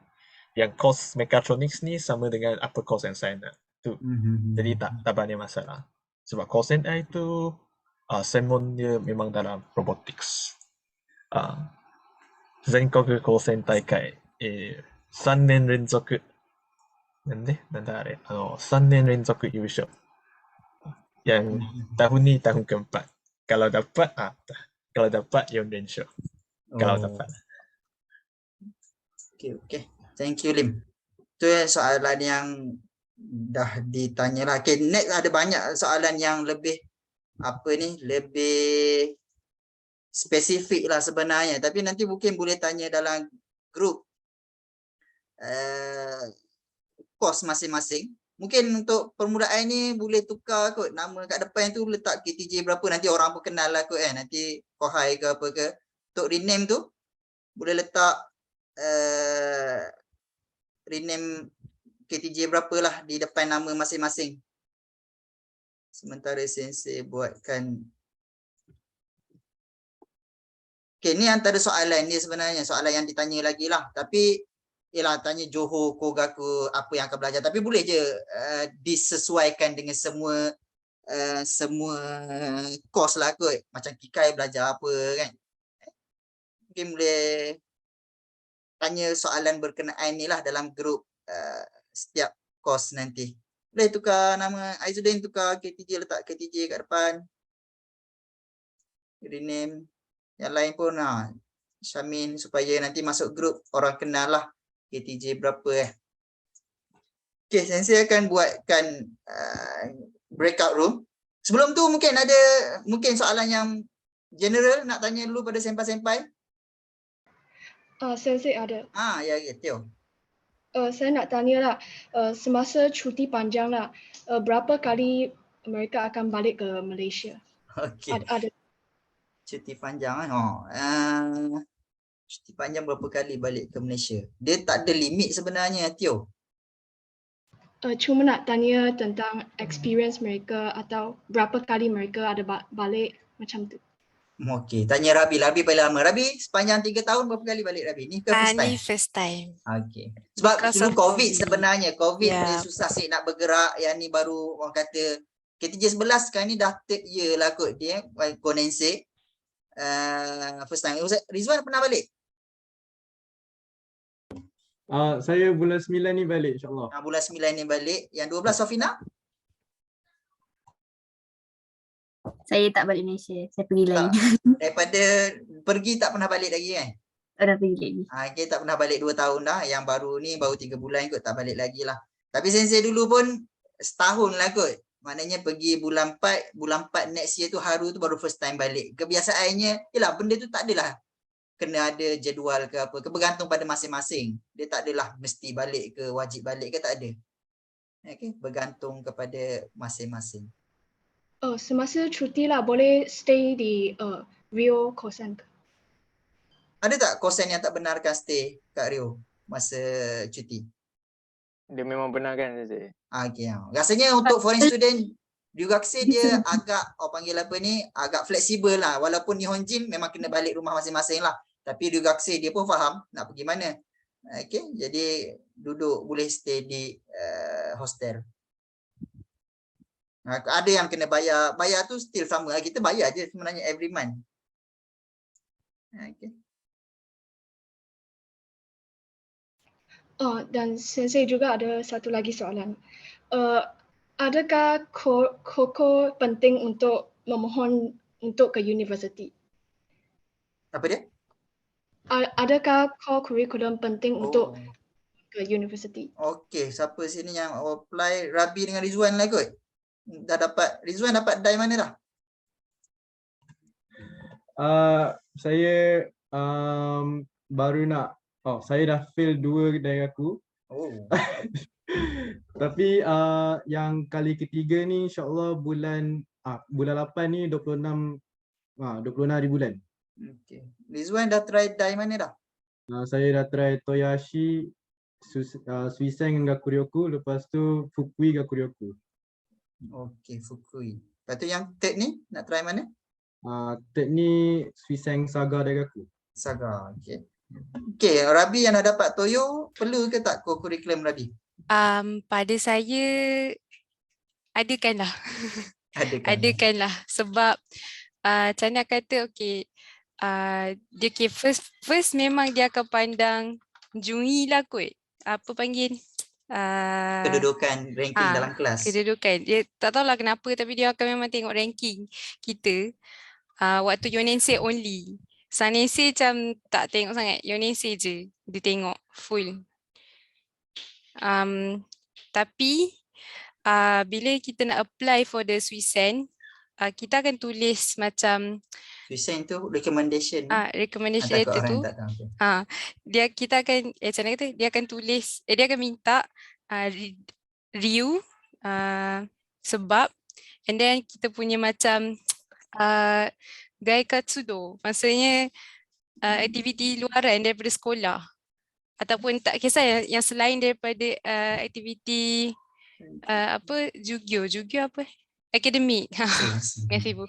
yang course mechatronics ni sama dengan apa course yang saya nak. Jadi tak banyak masalah. Sebab course I tu sermon dia memang dalam robotics. 全国高専大会、3年連続なんだあれ、3年連続優勝。Yang tahun ni tahun keempat. Kalau dapat 4 連勝. Kalau dapat. Okay. Thank you, Lim. Itu soalan yang dah ditanya lah. Okay, next ada banyak soalan yang lebih lebih spesifik lah sebenarnya. Tapi nanti mungkin boleh tanya dalam grup kos masing-masing. Mungkin untuk permulaan ni boleh tukar kot nama kat depan tu, letak KTJ berapa, nanti orang pun kenal lah kot nanti kohai ke apa ke. Untuk rename tu boleh letak rename KTJ berapa lah di depan nama masing-masing. Sementara sensei buatkan. Okay, ni antara soalan dia sebenarnya, soalan yang ditanya lagi lah. Tapi ialah tanya Johor, Kogaku, apa yang akan belajar. Tapi boleh je disesuaikan dengan semua course lah kot. Macam Kikai belajar apa kan. Mungkin boleh tanya soalan berkenaan ni lah dalam grup setiap course nanti. Boleh tukar nama Aizudin, tukar KTJ, letak KTJ kat depan. Rename. Yang lain pun Syamin, supaya nanti masuk grup orang kenal lah KTJ berapa Okay, sensei akan buatkan breakout room. Sebelum tu mungkin ada soalan yang general nak tanya dulu pada senpai-senpai. Sensei ada. Ya, Tio. Saya nak tanya lah, semasa cuti panjang lah, berapa kali mereka akan balik ke Malaysia? Okey. Ada. Cuti panjang cuti panjang berapa kali balik ke Malaysia? Dia tak ada limit sebenarnya, Tio. Cuma nak tanya tentang experience mereka atau berapa kali mereka ada balik macam tu. Okey, tanya Rabi. Rabi paling lama. Rabi sepanjang 3 tahun berapa kali balik Rabi? Ni ke first time? Ni first time. Okey. Sebab dulu COVID sebenarnya. COVID dia susah sikit nak bergerak. Yang ni baru orang kata KTJ 11 sekarang ni dah third year lah kot dia. Konensik. First time. Rizwan pernah balik? Saya bulan 9 ni balik insyaAllah. Bulan 9 ni balik. Yang 12 Sofina? Saya tak balik Malaysia. Saya pergi lain. Daripada pergi tak pernah balik lagi kan? Tak dah pergi lagi. Okay, tak pernah balik 2 tahun dah. Yang baru ni baru 3 bulan kot tak balik lagi lah. Tapi sensei dulu pun setahun lah kot. Maknanya pergi bulan 4 next year tu Haru tu baru first time balik. Kebiasaannya, yelah benda tu tak adalah kena ada jadual ke apa. Bergantung pada masing-masing. Dia tak adalah mesti balik ke, wajib balik ke, tak ada. Okay, bergantung kepada masing-masing. Semasa cuti lah boleh stay di Rio Kosan ke? Ada tak kosen yang tak benarkan stay kat Rio? masa cuti? Dia memang benar kan Sensei? Okay. Rasanya untuk foreign student Ryugakusei dia agak panggil apa ni, agak fleksibel lah. Walaupun Nihonjin memang kena balik rumah masing-masing lah. Tapi Ryugakusei dia pun faham nak pergi mana. Okay, jadi duduk boleh stay di hostel. Ada yang kena bayar. Bayar tu still sama. Kita bayar je sebenarnya every month. Okay. Dan Sensei juga ada satu lagi soalan. Adakah koko penting untuk memohon untuk ke universiti? Apa dia? Adakah core curriculum penting untuk Oh. ke universiti? Okey, siapa sini yang apply? Rabi dengan Rizwan lah kot. Dah dapat, Rizwan dapat die mana dah? Saya baru nak, saya dah fail 2 dari aku. Oh. Tapi yang kali ketiga ni insyaAllah bulan 8 ni 26 hari bulan. Okey. Rizwan dah try die mana dah? Saya dah try Toyashi, Suiseng dengan Gakuryoku, lepas tu Fukui Gakuryoku. Okey, Fukui. Lepas tu yang third ni nak try mana? Third ni Suiseng Saga Daigaku. Saga. Okey. Okey, Rabi yang dah dapat Toyo, perlu ke tak curriculum Rabi? Pada saya adakanlah. Adakan. Sebab macam nak kata dia first memang dia akan pandang Jungi lah kot. Apa panggil? Kedudukan ranking dalam kelas. Kedudukan. Dia tak tahulah kenapa tapi dia akan memang tengok ranking kita. Waktu Yonensei only. Sanensei macam tak tengok sangat. Yonensei je dia tengok full. Tapi bila kita nak apply for the Suisen, kita akan tulis macam Suisen tu recommendation. Recommendation letter tu. Kita akan macam mana kata, dia akan tulis, dia akan minta review sebab, and then kita punya macam gaikatsudo, maksudnya aktiviti luaran daripada sekolah ataupun tak kisah yang selain daripada aktiviti Jugyo apa? Akademik. Terima kasih Bu.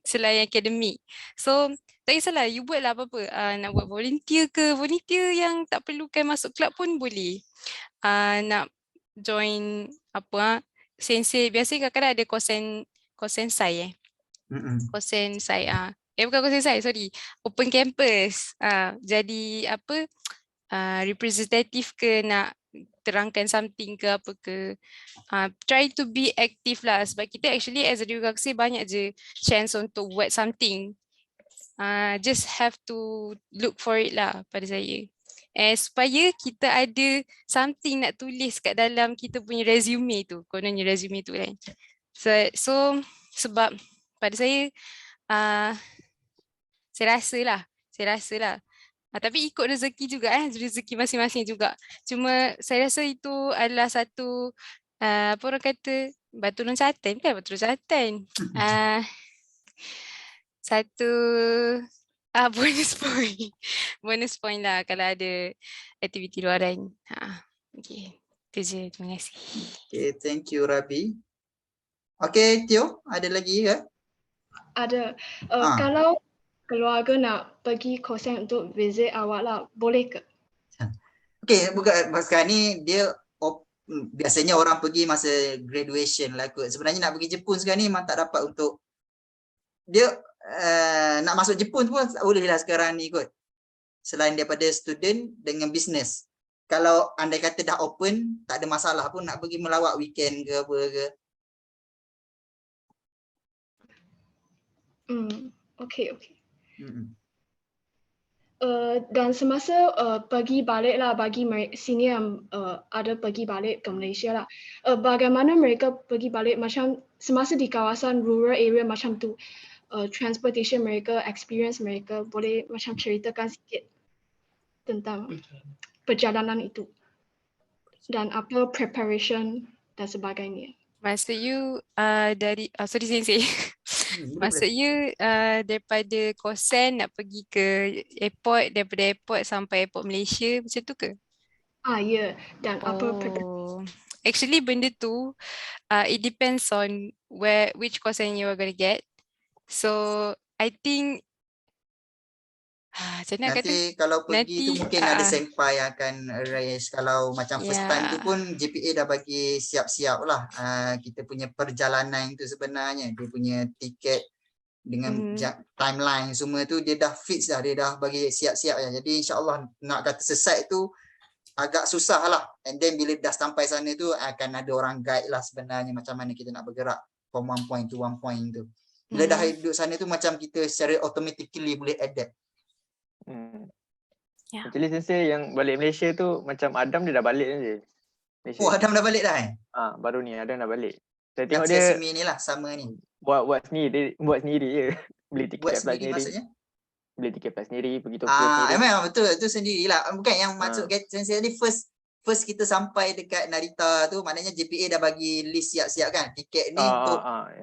Selain akademik. So tak kisahlah, you buatlah apa-apa. Nak buat volunteer ke, volunteer yang tak perlukan masuk kelab pun boleh. Nak join sensei, biasanya kadang-kadang ada kosensai kosensai bukan kosensai, sorry, open campus. Jadi representative ke, nak terangkan something ke apa ke, try to be active lah, sebab kita actually as a Ryugakusei banyak je chance untuk buat something. Just have to look for it lah pada saya. Supaya kita ada something nak tulis kat dalam kita punya resume tu, kononnya resume tu kan. So sebab pada saya saya rasa lah. Tapi ikut rezeki juga, rezeki masing-masing juga. Cuma saya rasa itu adalah satu apa orang kata, batu loncatan kan, batu loncatan. Satu bonus point lah kalau ada aktiviti luaran. Okay, itu je. Terima kasih. Okay, thank you Rabi. Okay, Tio, ada lagi ke? Ada. Kalau keluarga nak pergi kosan untuk visit awak lah, boleh ke? Okay, bukan sekarang ni dia biasanya orang pergi masa graduation lah kot. Sebenarnya nak pergi Jepun sekarang ni memang tak dapat untuk dia nak masuk Jepun pun tak boleh lah sekarang ni kot. Selain daripada student dengan business. Kalau andai kata dah open, tak ada masalah pun nak pergi melawat weekend ke apa ke. Okay. Dan semasa pergi balik lah, bagi sini yang ada pergi balik ke Malaysia lah, bagaimana mereka pergi balik macam semasa di kawasan rural area macam tu, transportation mereka, experience mereka, boleh macam ceritakan sikit tentang perjalanan itu dan apa preparation dan sebagainya. Masa you dari sorry sensei. Boleh. Maksudnya daripada Kosen nak pergi ke airport, daripada airport sampai airport Malaysia macam tu ke? Ya, dan Oh, actually benda tu it depends on which Kosen you are gonna get. So I think macam mana nak kata? Nanti kalau pergi tu Nanti mungkin ada senpai yang akan arrange. Kalau macam first time tu Ya. pun GPA dah bagi siap-siap lah. Kita punya perjalanan tu sebenarnya. Dia punya tiket dengan timeline semua tu dia dah fix dah. Dia dah bagi siap-siap ya. Jadi insyaAllah nak kata sesat tu agak susah lah. And then bila dah sampai sana tu akan ada orang guide lah sebenarnya macam mana kita nak bergerak from one point to one point tu. Bila dah duduk sana tu macam kita secara automatically boleh adapt. Ya. Actually sensei yang balik Malaysia tu macam Adam dia dah balik je. Malaysia. Oh, Adam dah balik dah Baru ni Adam dah balik. Saya Yang tengok dia semi ni lah sama ni. buat sendiri je. Beli tiket Buat flight sendiri sendiri. maksudnya? Beli tiket flight sendiri, pergi Tokyo sendiri. Memang betul itu sendirilah. Bukan yang maksud sensei tadi first kita sampai dekat Narita tu maknanya GPA dah bagi list siap-siap kan. Tiket ni untuk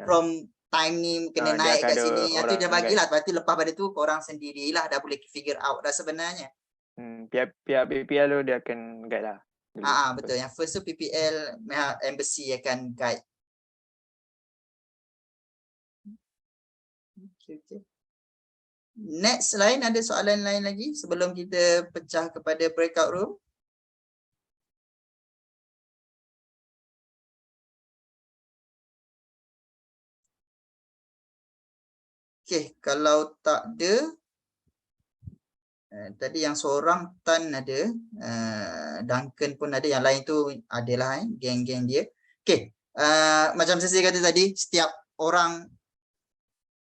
from time ni kena Dia naik akan kat ada sini. Yang tu orang dah bagilah. Lepas tu lepas pada tu korang sendirilah dah boleh figure out dah sebenarnya. Pihak BPL tu dia akan guide lah. Betul. Yang first tu PPL embassy akan guide. Okay. Next lain ada soalan lain lagi sebelum kita pecah kepada breakout room. Okay, kalau tak ada tadi yang seorang Tan ada, Duncan pun ada, yang lain tu adalah geng-geng dia. Okay, macam saya kata tadi, setiap orang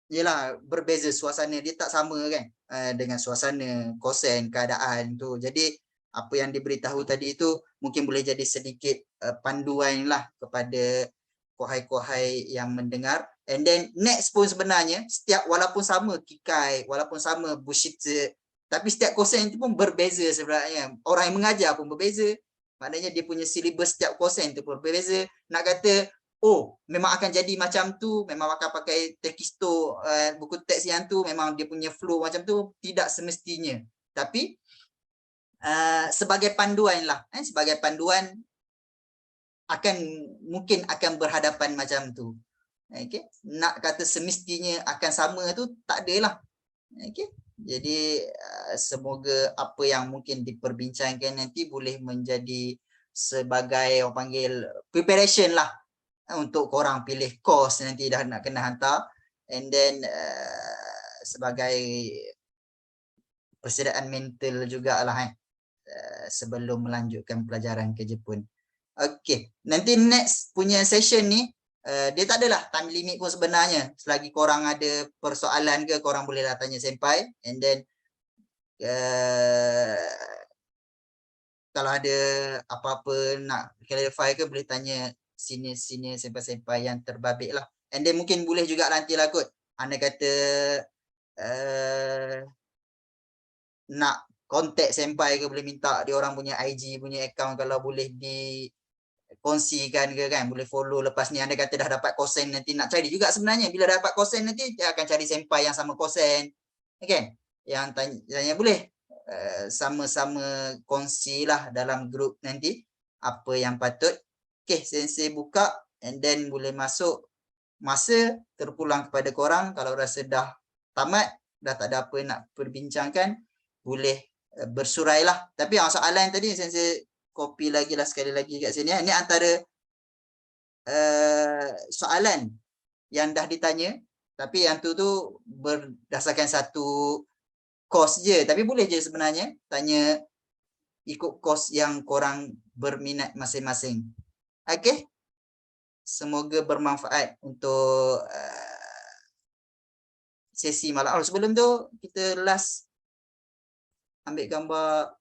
yelah berbeza suasana dia tak sama kan dengan suasana kosen keadaan tu. Jadi apa yang diberitahu tadi itu mungkin boleh jadi sedikit panduan lah kepada kohai-kohai yang mendengar. And then next pun sebenarnya setiap walaupun sama Kikai, walaupun sama Bushitsu, tapi setiap kosen itu pun berbeza sebenarnya. Orang yang mengajar pun berbeza. Maknanya dia punya silibus setiap kosen itu pun berbeza. Nak kata memang akan jadi macam tu, memang akan pakai tekisto buku teks yang tu, memang dia punya flow macam tu, tidak semestinya. Tapi sebagai panduan lah, sebagai panduan mungkin akan berhadapan macam tu. Okay. Nak kata semestinya akan sama tu tak adalah. Okay. Jadi semoga apa yang mungkin diperbincangkan nanti boleh menjadi sebagai orang panggil preparation lah untuk korang pilih course nanti dah nak kena hantar, and then sebagai persediaan mental jugalah sebelum melanjutkan pelajaran ke Jepun. Okay, nanti next punya session ni dia tak adalah time limit pun sebenarnya. Selagi korang ada persoalan ke, korang bolehlah tanya senpai, and then kalau ada apa-apa nak clarify ke boleh tanya senior senpai-senpai yang terbabit lah. And then mungkin boleh juga nantilah kot anda kata nak contact senpai ke, boleh minta dia orang punya IG punya account kalau boleh dikongsikan ke kan, boleh follow. Lepas ni anda kata dah dapat kosen, nanti nak cari juga sebenarnya bila dah dapat kosen nanti dia akan cari senpai yang sama kosen kan, yang tanya boleh sama-sama kongsilah dalam grup nanti apa yang patut. Okay, sensei buka and then boleh masuk masa terpulang kepada korang. Kalau rasa dah tamat, dah tak ada apa nak perbincangkan, boleh bersurailah. Tapi soalan tadi sensei copy lagi lah sekali lagi kat sini. Ini antara soalan yang dah ditanya, tapi yang tu berdasarkan satu course je. Tapi boleh je sebenarnya tanya ikut course yang korang berminat masing-masing. Okay, semoga bermanfaat untuk sesi malam. Sebelum tu kita last ambil gambar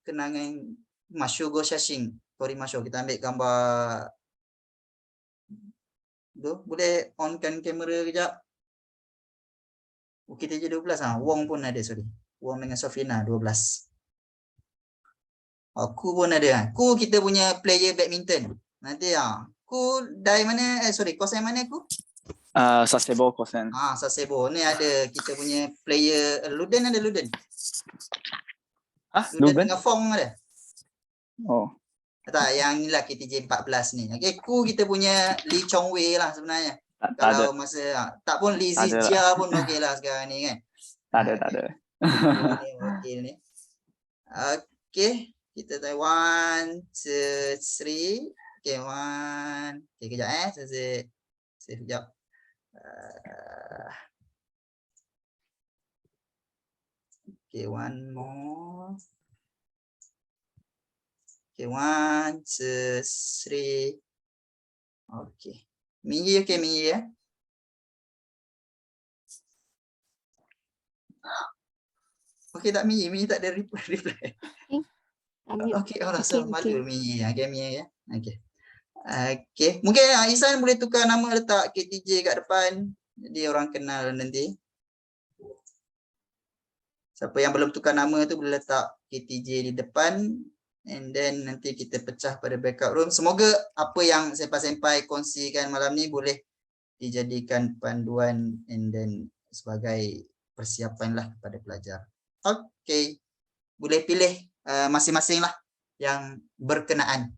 kenangan Mashogo Shashin Torimasho. Kita ambil gambar tu. Boleh onkan kamera kejap. Kita je 12 Wong pun ada, sorry. Wong dengan Sofina 12. Aku pun ada. Aku kita punya player badminton. Nanti aku dari mana? Sorry, course yang mana aku? Sasebo Kosen. Sasebo. Ni ada kita punya player Luden, ada Luden. Luden Luben? dengan Fong ada. Oh. Tak, yang ni lah KTJ 14 ni. Okay, kita punya Lee Chong Wei lah sebenarnya. Tak ada. Kalau masa tak pun Lee Tak ada Zijia pun okey lah sekarang ni kan. Tak ada. Okey ni. Okey, kita try 1, 2, 3. Okey, 1. Okey, kejap saya sekejap. Okay, one more. Okay, 1, 2, 3. Okay. Mingi, okay, Mingi ya. Okay, tak Mingi tak ada reply. Okay, so malu Mingi. Okay, Mingi ya. Okay. Okay, mungkin Isan boleh tukar nama letak KTJ kat depan. Jadi orang kenal nanti. Siapa yang belum tukar nama tu boleh letak KTJ di depan. And then nanti kita pecah pada backup room. Semoga apa yang senpai-senpai kongsikan malam ni boleh dijadikan panduan and then sebagai persiapan lah kepada pelajar. Okay, boleh pilih masing-masing lah yang berkenaan.